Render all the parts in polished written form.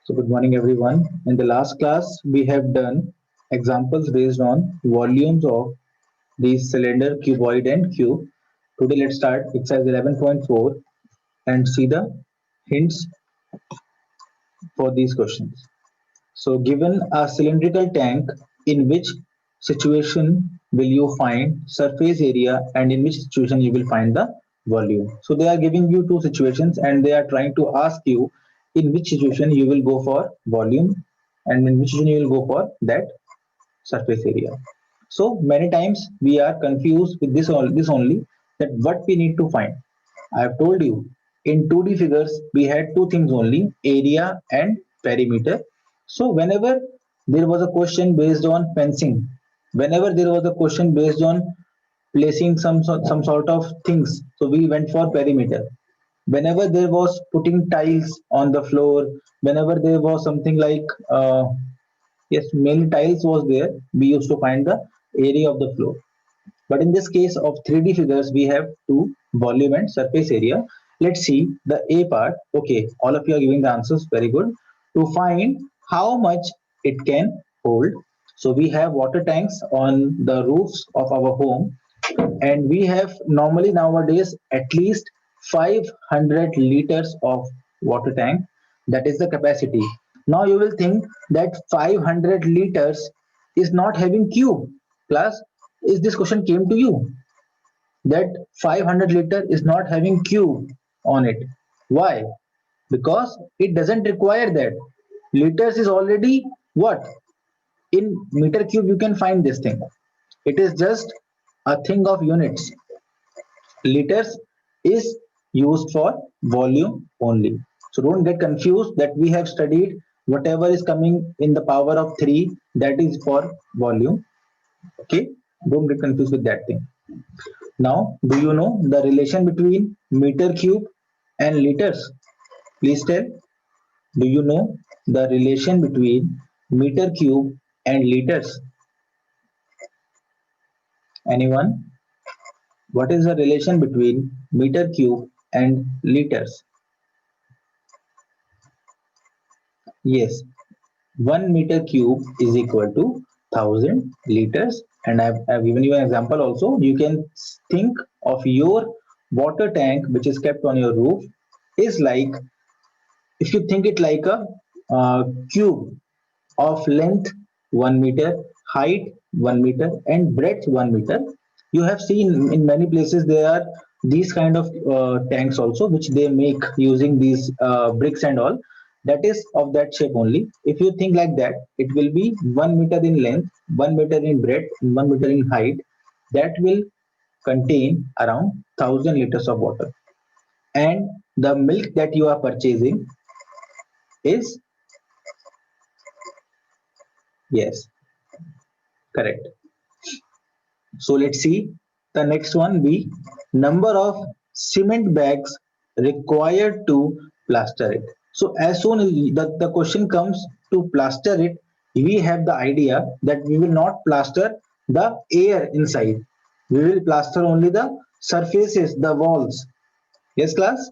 So good morning everyone. In the last class, we have done examples based on volumes of these cylinder, cuboid and cube. Today let's start exercise 11.4 and see the hints for these questions. So given a cylindrical tank, in which situation will you find surface area and in which situation you will find the volume? So they are giving you two situations and they are trying to ask you in which situation you will go for volume and in which situation you will go for that surface area. So many times we are confused with this only, that what we need to find. I have told you in 2D figures we had two things only, area and perimeter. So whenever there was a question based on fencing, whenever there was a question based on placing some sort of things, so we went for perimeter. Whenever there was putting tiles on the floor, whenever there was something like yes, mainly tiles was there, we used to find the area of the floor. But in this case of 3D figures, we have two, volume and surface area. Let's see the A part. Okay, all of you are giving the answers. Very good. To find how much it can hold. So we have water tanks on the roofs of our home, and we have normally nowadays at least 500 liters of water tank. That is the capacity. Now you will think that 500 liters is not having cube. Plus, is this question came to you that 500 liter is not having cube on it? Why? Because it doesn't require that. Liters is already what? In meter cube you can find this thing. It is just a thing of units. Liters is used for volume only. So don't get confused that we have studied whatever is coming in the power of 3, that is for volume. Okay, don't get confused with that thing. Now, do you know the relation between meter cube and liters? Please tell. Do you know the relation between meter cube and liters? Anyone? What is the relation between meter cube and liters? Yes, 1 meter cube is equal to 1000 liters. And I've given you an example also. You can think of your water tank which is kept on your roof is like, if you think it like a cube of length 1 meter, height 1 meter, and breadth 1 meter. You have seen in many places there are these kind of tanks also, which they make using these bricks and all. That is of that shape only. If you think like that, it will be 1 meter in length, 1 meter in breadth, and 1 meter in height. That will contain around 1000 liters of water. And the milk that you are purchasing is, yes, correct. So let's see the next one be number of cement bags required to plaster it. So as soon as the question comes to plaster it, we have the idea that we will not plaster the air inside. We will plaster only the surfaces, the walls. Yes, class?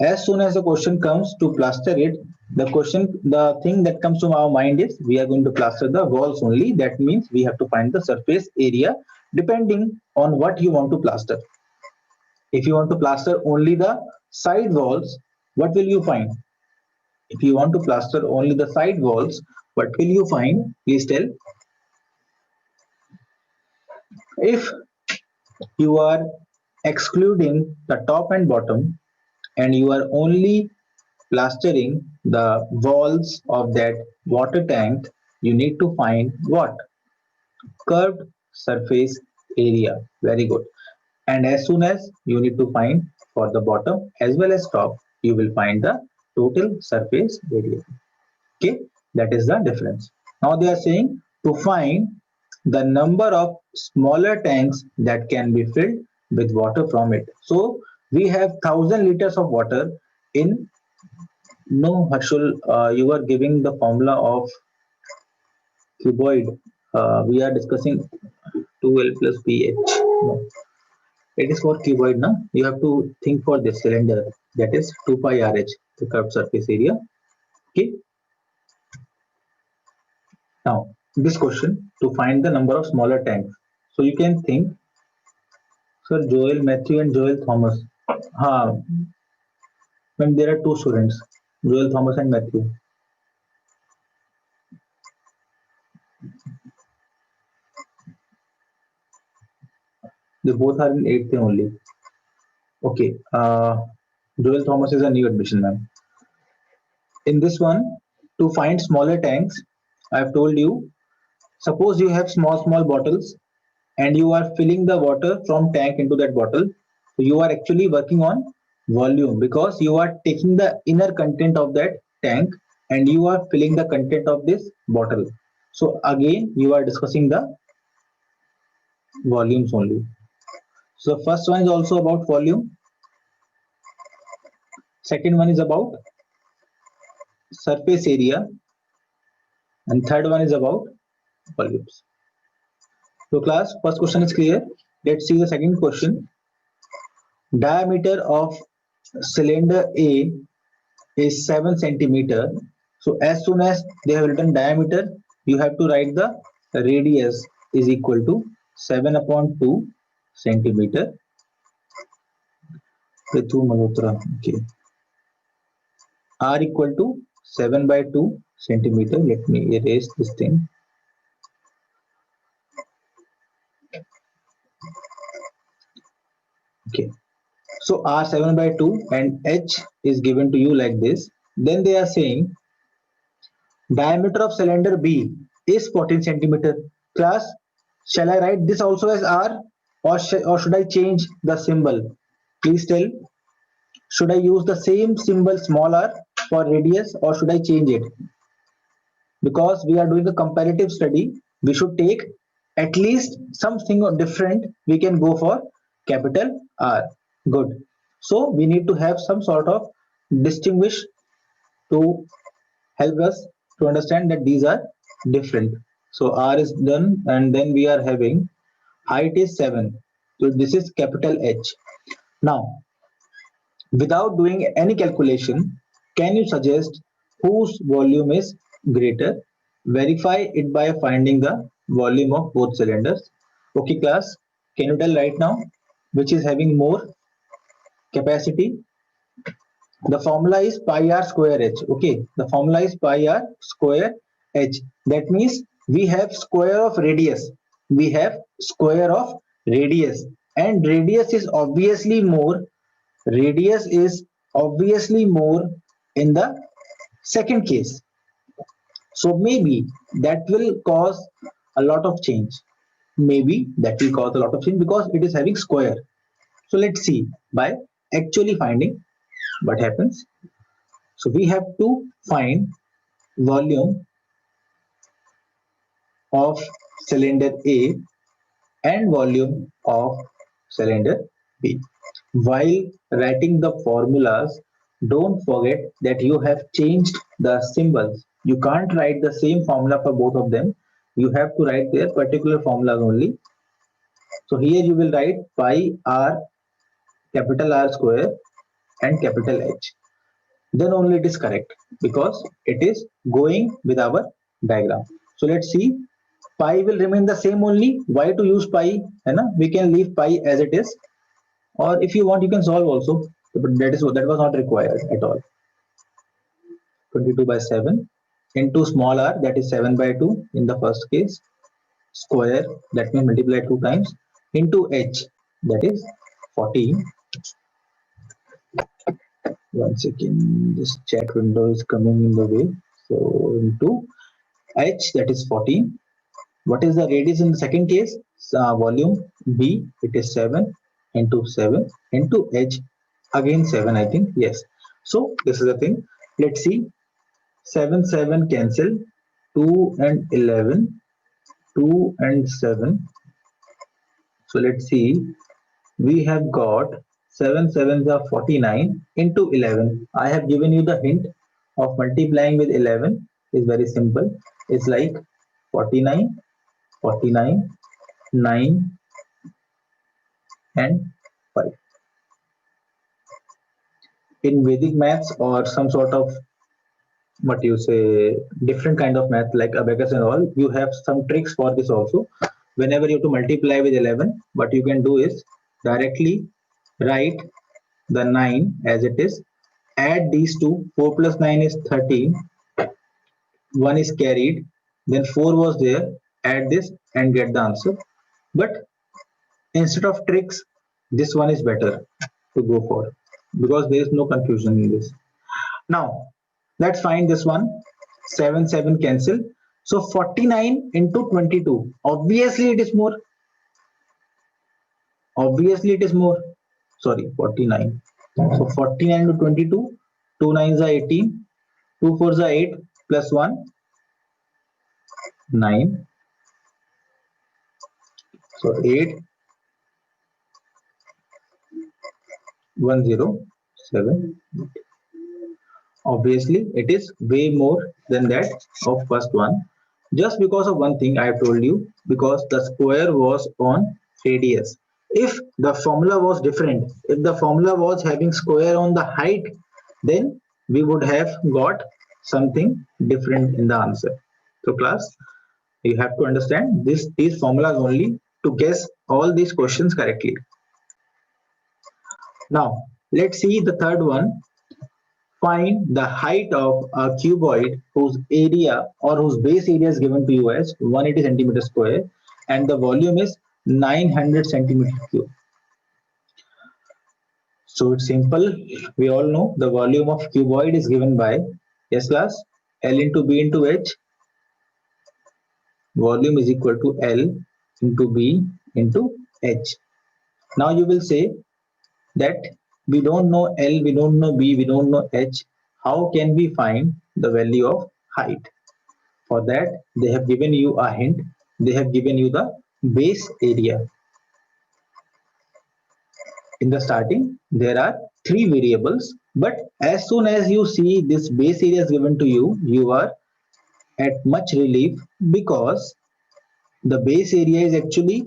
As soon as the question comes to plaster it, the thing that comes to our mind is we are going to plaster the walls only. That means we have to find the surface area depending on what you want to plaster. If you want to plaster only the side walls, what will you find? If you want to plaster only the side walls, what will you find? Please tell. If you are excluding the top and bottom and you are only plastering the walls of that water tank, you need to find what? Curved surface area. Very good. And as soon as you need to find for the bottom as well as top, you will find the total surface area. Okay, that is the difference. Now they are saying to find the number of smaller tanks that can be filled with water from it. So we have 1000 liters of water in. No, Harshul, you are giving the formula of cuboid. We are discussing 2L plus pH. No, it is for cuboid. Now you have to think for this cylinder, that is 2 pi RH, the curved surface area. Okay. Now, this question to find the number of smaller tanks. So you can think, Sir Joel Matthew and Joel Thomas. When there are two students, Joel Thomas and Matthew. They both are in 8th only. Okay. Joel Thomas is a new admission, ma'am. In this one, to find smaller tanks, I've told you, suppose you have small bottles and you are filling the water from tank into that bottle. So you are actually working on volume because you are taking the inner content of that tank and you are filling the content of this bottle. So again, you are discussing the volumes only. So first one is also about volume. Second one is about surface area. And third one is about volumes. So class, first question is clear. Let's see the second question. Diameter of cylinder A is 7 centimeter. So as soon as they have written diameter, you have to write the radius is equal to 7 upon 2 centimeter. Okay. R equal to 7 by 2 centimeter. Let me erase this thing. Okay. So R 7 by 2 and H is given to you like this. Then they are saying diameter of cylinder B is 14 centimeter. Class, shall I write this also as R or should I change the symbol? Please tell. Should I use the same symbol small r for radius or should I change it? Because we are doing a comparative study, we should take at least something different. We can go for capital R. Good. So we need to have some sort of distinguish to help us to understand that these are different. So R is done and then we are having height is 7. So this is capital H. Now, without doing any calculation, can you suggest whose volume is greater? Verify it by finding the volume of both cylinders. Okay class, can you tell right now which is having more capacity? The formula is pi r square h. Okay, the formula is pi r square h. That means we have square of radius. We have square of radius, and radius is obviously more. Radius is obviously more in the second case. So maybe that will cause a lot of change. Maybe that will cause a lot of change because it is having square. So let's see by actually finding what happens. So we have to find volume of cylinder A and volume of cylinder B. While writing the formulas, don't forget that you have changed the symbols. You can't write the same formula for both of them. You have to write their particular formulas only. So here you will write pi r capital R square and capital H. Then only it is correct because it is going with our diagram. So let's see, pi will remain the same only. Why to use pi? We can leave pi as it is, or if you want you can solve also, but that was not required at all. 22 by 7 into small r, that is 7 by 2 in the first case, square, that means multiply 2 times, into h, that is 14. One second, this chat window is coming in the way. So into h, that is 14. What is the radius in the second case? Volume B, it is 7 into 7 into h, again 7 I think, yes. So this is the thing. Let's see, 7 7 cancel, 2 and 11, 2 and 7. So let's see, we have got 7 sevens are 49 into 11. I have given you the hint of multiplying with 11 is very simple. It's like 49, 49, 9 and 5. In Vedic maths or some sort of what you say, different kind of math like abacus and all. You have some tricks for this also. Whenever you have to multiply with 11, what you can do is directly write the 9 as it is, add these two. 4 plus 9 is 13, 1 is carried, then 4 was there, add this and get the answer. But instead of tricks, this one is better to go for because there is no confusion in this. Now, let's find this one. 7, 7 cancel. So 49 into 22. Obviously, it is more. Obviously, it is more. Sorry, 49. So 49 to 22. 2 nines are 18. 2 fours are 8. Plus 1, 9. So 8, 1, 0, 7. Obviously, it is way more than that of first one. Just because of one thing I have told you, because the square was on radius. If the formula was different, if the formula was having square on the height, then we would have got something different in the answer. So class, you have to understand these formulas only to guess all these questions correctly. Now, let's see the third one. Find the height of a cuboid whose area or whose base area is given to you as 180 centimeter square and the volume is 900 centimeter cube. So it's simple. We all know the volume of cuboid is given by, yes class, L into B into H. Volume is equal to L into B into H. Now you will say that we don't know L, we don't know B, we don't know H. How can we find the value of height? For that, they have given you a hint. They have given you the base area. In the starting, there are three variables, but as soon as you see this base area is given to you, you are at much relief because the base area is actually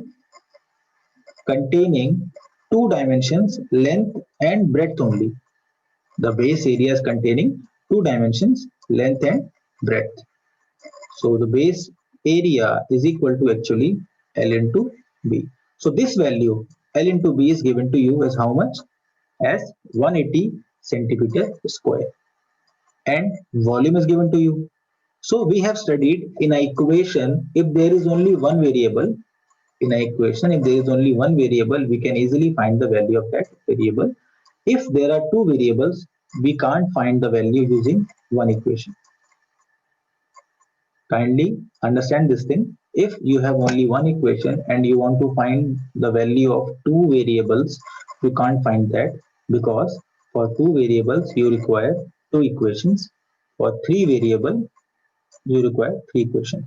containing two dimensions, length and breadth only. The base area is containing two dimensions, length and breadth. So the base area is equal to actually L into B. So this value L into B is given to you as how much? As 180 centimeter square. And volume is given to you. So we have studied in a equation, if there is only one variable, in a equation, if there is only one variable, we can easily find the value of that variable. If there are two variables, we can't find the value using one equation. Kindly understand this thing. If you have only one equation and you want to find the value of two variables, you can't find that because for two variables you require two equations. For three variable you require three equations.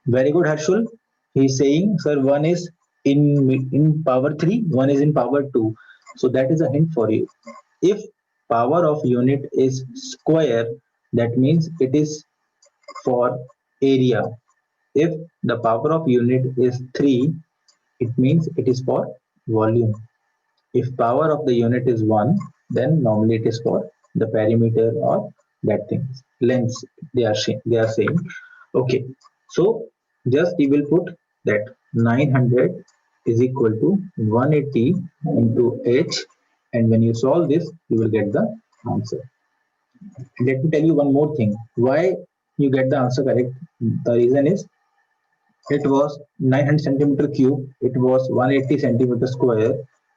Very good, Harshul. He is saying, sir, one is in power 3, one is in power 2. So that is a hint for you. If power of unit is square, that means it is for area. If the power of unit is 3, it means it is for volume. If power of the unit is 1, then normally it is for the perimeter or that thing. Lengths they are saying. Okay. So just you will put that 900 is equal to 180 into H, and when you solve this, you will get the answer. Let me tell you one more thing. Why you get the answer correct? The reason is it was 900 centimeter cube, it was 180 centimeter square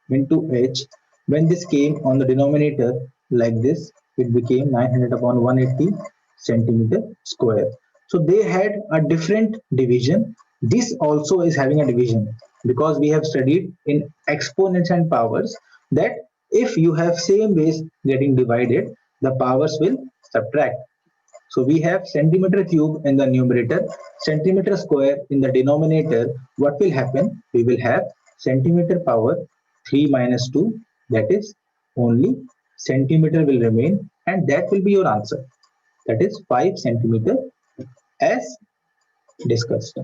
into H. When this came on the denominator like this, it became 900 upon 180 centimeter square. So they had a different division. This also is having a division because we have studied in exponents and powers that if you have same base getting divided, the powers will subtract. So we have centimeter cube in the numerator, centimeter square in the denominator. What will happen? We will have centimeter power 3 minus 2, that is only centimeter will remain, and that will be your answer. That is 5 centimeter as discussed.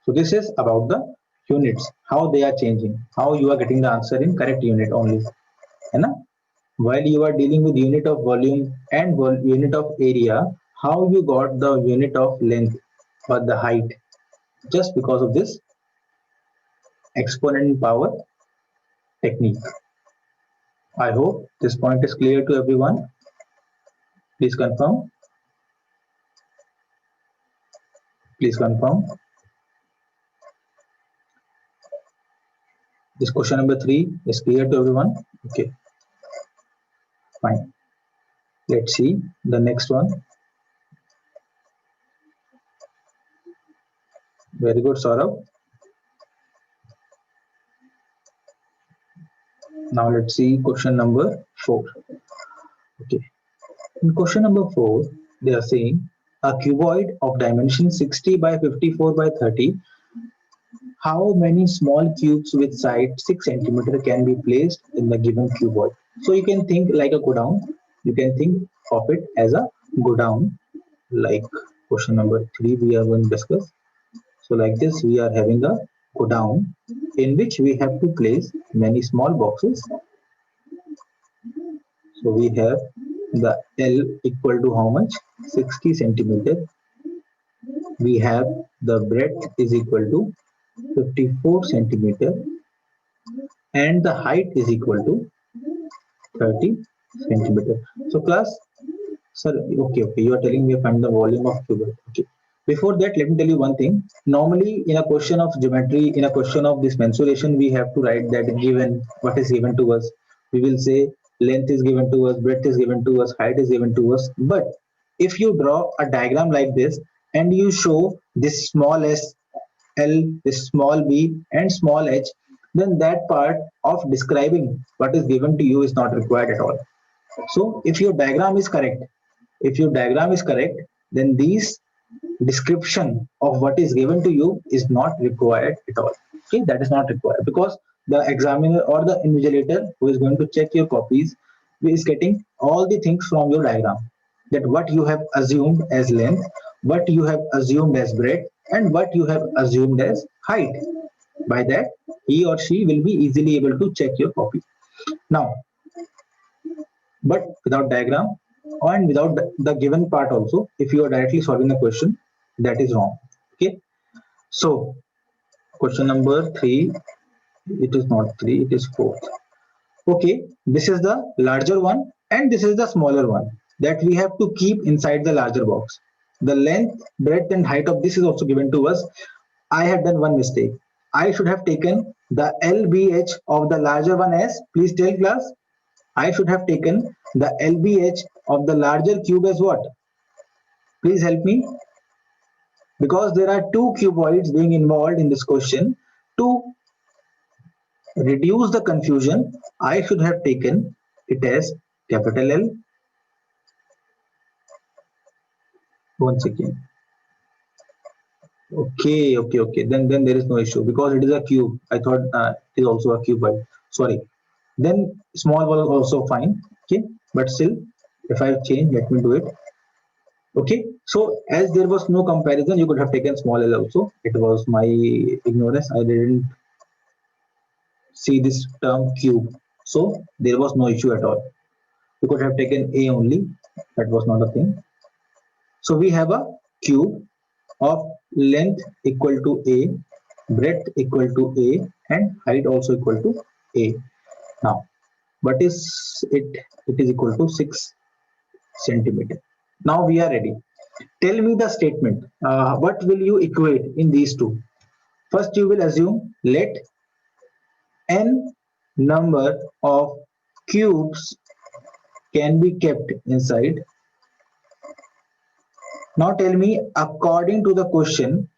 So this is about the units, how they are changing, how you are getting the answer in correct unit only. है ना? While you are dealing with unit of volume and unit of area, how you got the unit of length or the height? Just because of this exponent power technique. I hope this point is clear to everyone. Please confirm. Please confirm. This question number 3 is clear to everyone. Okay, fine. Let's see the next one. Very good, Saurabh. Now let's see question number 4. Okay. In question number 4, they are saying a cuboid of dimension 60 by 54 by 30. How many small cubes with side 6 centimeter can be placed in the given cuboid? So you can think like a go down. You can think of it as a go down, like question number 3 we are going to discuss. So like this, we are having a go down in which we have to place many small boxes. So we have the L equal to how much? 60 centimeter. We have the breadth is equal to 54 centimeter and the height is equal to 30 centimeter. So class, sir, okay, you are telling me find the volume of cuboid. Okay. Before that, let me tell you one thing. Normally, in a question of geometry, in a question of this mensuration, we have to write that given what is given to us. We will say length is given to us, breadth is given to us, height is given to us. But if you draw a diagram like this and you show this small s, L, this small b, and small h, then that part of describing what is given to you is not required at all. So if your diagram is correct, then these description of what is given to you is not required at all. Okay, that is not required because the examiner or the invigilator who is going to check your copies is getting all the things from your diagram, that what you have assumed as length, what you have assumed as breadth, and what you have assumed as height. By that, he or she will be easily able to check your copy. Now, but without diagram and without the given part also, if you are directly solving a question, that is wrong. Okay, so question number 3, it is not 3, it is 4th. Okay, this is the larger one and this is the smaller one that we have to keep inside the larger box. The length, breadth and height of this is also given to us. I have done one mistake. I should have taken the LBH of the larger one as, please tell class, I should have taken the LBH of the larger cube as what? Please help me. Because there are two cuboids being involved in this question. To reduce the confusion, I should have taken it as capital L. One second. Okay. Then there is no issue because it is a cube. I thought it is also a cuboid. Sorry. Then small was also fine. Okay, but still, if I change, let me do it. Okay, so as there was no comparison, you could have taken small L also. It was my ignorance. I didn't see this term cube. So there was no issue at all. You could have taken A only. That was not a thing. So we have a cube of length equal to A, breadth equal to A, and height also equal to A. Now, what is it? It is equal to 6 centimeter. Now we are ready. Tell me the statement. What will you equate in these two? First, you will assume let n number of cubes can be kept inside. Now tell me according to the question,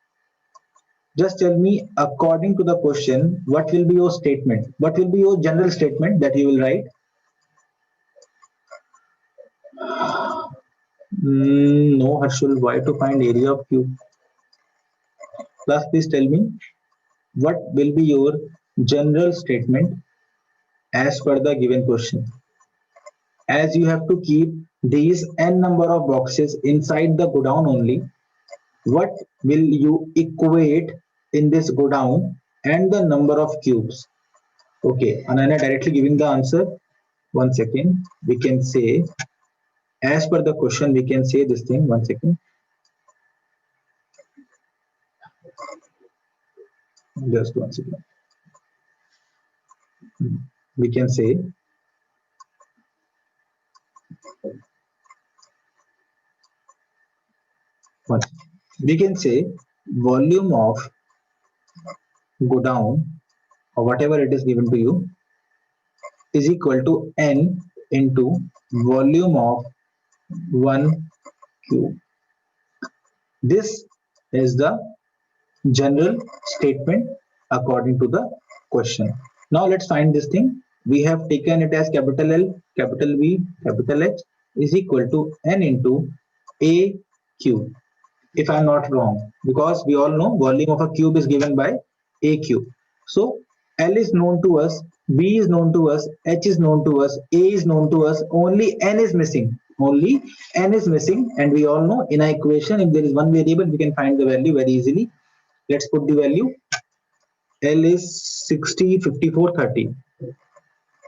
just tell me according to the question, what will be your statement? What will be your general statement that you will write? No, Harshul, why to find area of cube? Plus, please tell me what will be your general statement as per the given question. As you have to keep these n number of boxes inside the godown only, what will you equate in this godown and the number of cubes? Okay, Ananya directly giving the answer. One second. We can say, as per the question, we can say this thing. One second. Just one second. We can say what? We can say volume of go down or whatever it is given to you is equal to n into volume of 1 cube. This is the general statement according to the question. Now let's find this thing. We have taken it as capital L, capital V, capital H is equal to n into a cube. If I'm not wrong, because we all know volume of a cube is given by a cube. So L is known to us, B is known to us, H is known to us, A is known to us, only N is missing. Only N is missing, and we all know in an equation, if there is one variable, we can find the value very easily. Let's put the value. L is 60, 54, 30.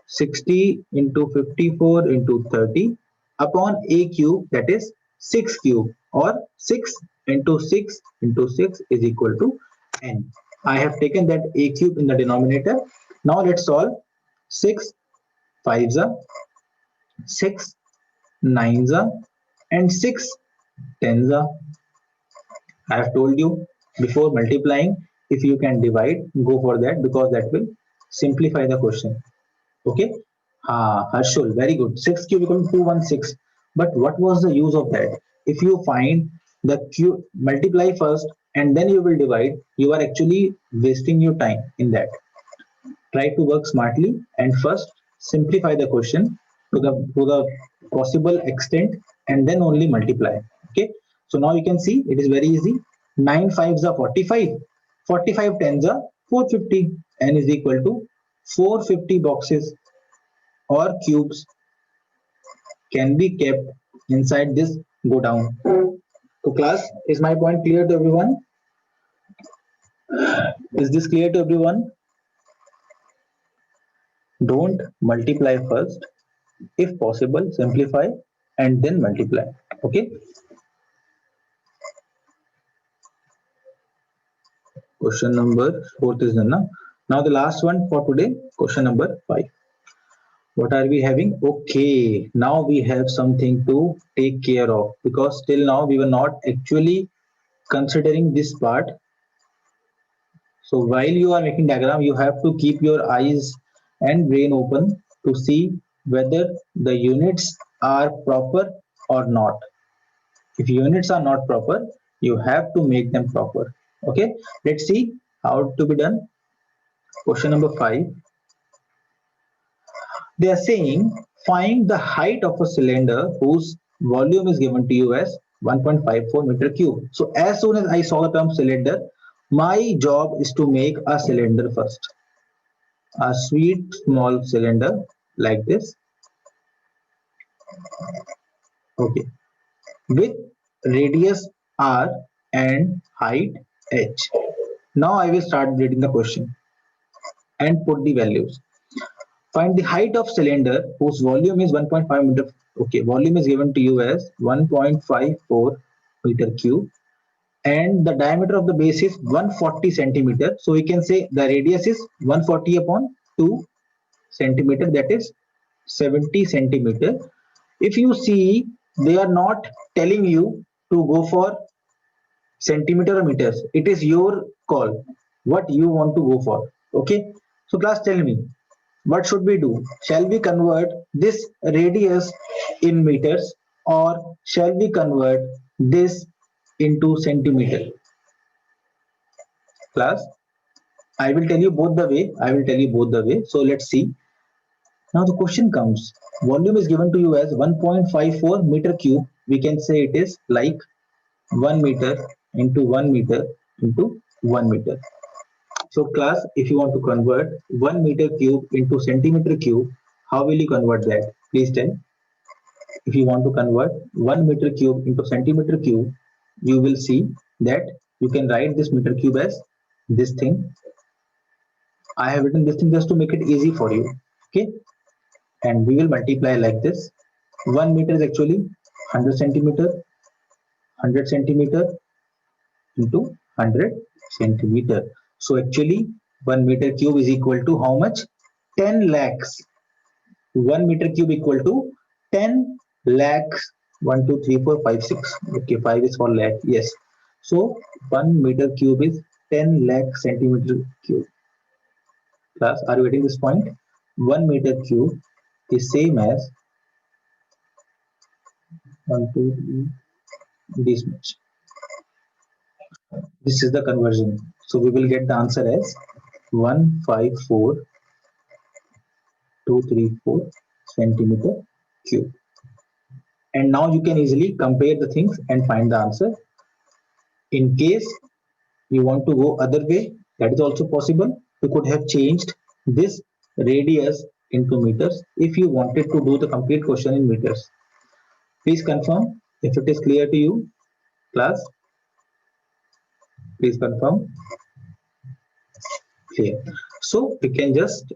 60 into 54 into 30 upon a cube, that is 6 cube, or 6 into 6 into 6 is equal to n. I have taken that a cube in the denominator. Now let's solve. 6 5s are 6 9s are and 6 10s are. I have told you before multiplying, if you can divide, go for that, because that will simplify the question. Okay. Harshul, very good. 6 cube equal to 216. But what was the use of that? If you find the cube, multiply first and then you will divide, you are actually wasting your time in that. Try to work smartly and first simplify the question to the possible extent and then only multiply. Okay. So now you can see it is very easy. 9 5s are 45. 45 10s are 450. N is equal to 450 boxes or cubes can be kept inside this go down. So class, is my point clear to everyone? Is this clear to everyone? Don't multiply first. If possible, simplify and then multiply. Okay. Question number 4 is done. Now the last one for today, question number 5. What are we having? Okay, now we have something to take care of, because till now we were not actually considering this part. So while you are making diagram, you have to keep your eyes and brain open to see whether the units are proper or not. If units are not proper, you have to make them proper. Okay, let's see how to be done. Question number 5. They are saying find the height of a cylinder whose volume is given to you as 1.54 meter cube. So as soon as I saw the term cylinder, my job is to make a cylinder first. A sweet small cylinder like this. Okay. With radius r and height h. Now I will start reading the question and put the values. Find the height of cylinder whose volume is 1.5 meter. Okay, volume is given to you as 1.54 meter cube, and the diameter of the base is 140 centimeter. So we can say the radius is 140 upon 2 centimeter, that is 70 centimeter. If you see, they are not telling you to go for centimeter or meters. It is your call what you want to go for. Okay. So class, tell me, what should we do? Shall we convert this radius in meters, or shall we convert this into centimeter? Class, I will tell you both the way. I will tell you both the way. So let's see. Now the question comes. Volume is given to you as 1.54 meter cube. We can say it is like 1 meter into 1 meter into 1 meter. So class, if you want to convert 1 meter cube into centimeter cube, how will you convert that? Please tell. If you want to convert 1 meter cube into centimeter cube, you will see that you can write this meter cube as this thing. I have written this thing just to make it easy for you. Okay. and we will multiply like this. 1 meter is actually 100 centimeter, 100 centimeter into 100 centimeter. So actually 1 meter cube is equal to how much? 10 lakhs. 1 meter cube equal to 10 lakhs. 1, 2, 3, 4, 5, 6. Okay, 5 is for lakh. Yes. So 1 meter cube is 10 lakh centimeter cube. Class, are you getting this point? 1 meter cube is same as 1, 2, 3, this much. This is the conversion. So we will get the answer as 154,234 centimeter cube. And now you can easily compare the things and find the answer. In case you want to go other way, that is also possible. You could have changed this radius into meters if you wanted to do the complete question in meters. Please confirm if it is clear to you, class. Please confirm. Clear. So we can just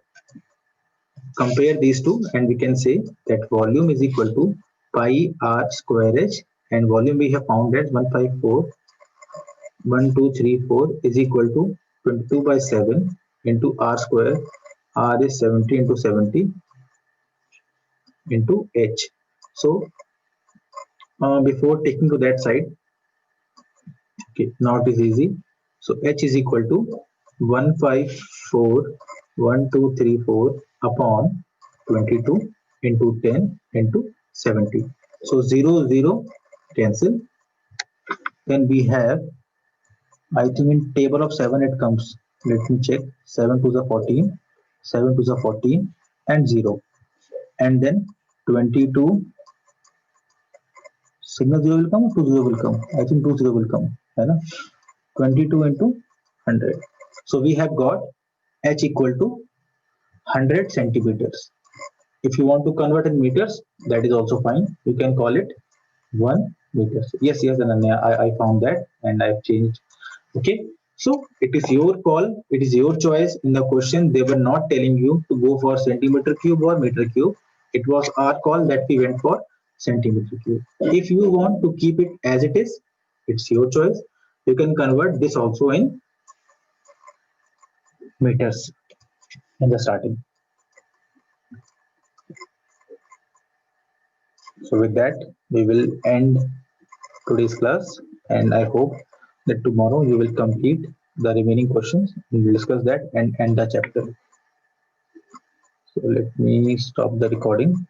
compare these two and we can say that volume is equal to pi r square h, and volume we have found as 154,1234 is equal to 22 by 7 into r square. R is 70 into 70 into h. So before taking to that side, okay, now it is easy. So h is equal to 154,1234 upon 22 into 10 into 70. So 0, 0 cancel. Then we have, I think in table of 7 it comes. Let me check. 7 to the 14, 7 to the 14 and 0. And then 22, signal 0 will come or 2 0 will come? I think 2 0 will come. 22 into 100. So we have got h equal to 100 centimeters. If you want to convert in meters, that is also fine. You can call it 1 meter. Yes, Ananya, I found that and I've changed. Okay. So it is your call. It is your choice. In the question, they were not telling you to go for centimeter cube or meter cube. It was our call that we went for centimeter cube. If you want to keep it as it is, it's your choice. You can convert this also in meters in the starting. So with that, we will end today's class, and I hope that tomorrow you will complete the remaining questions. We will discuss that and end the chapter. So let me stop the recording.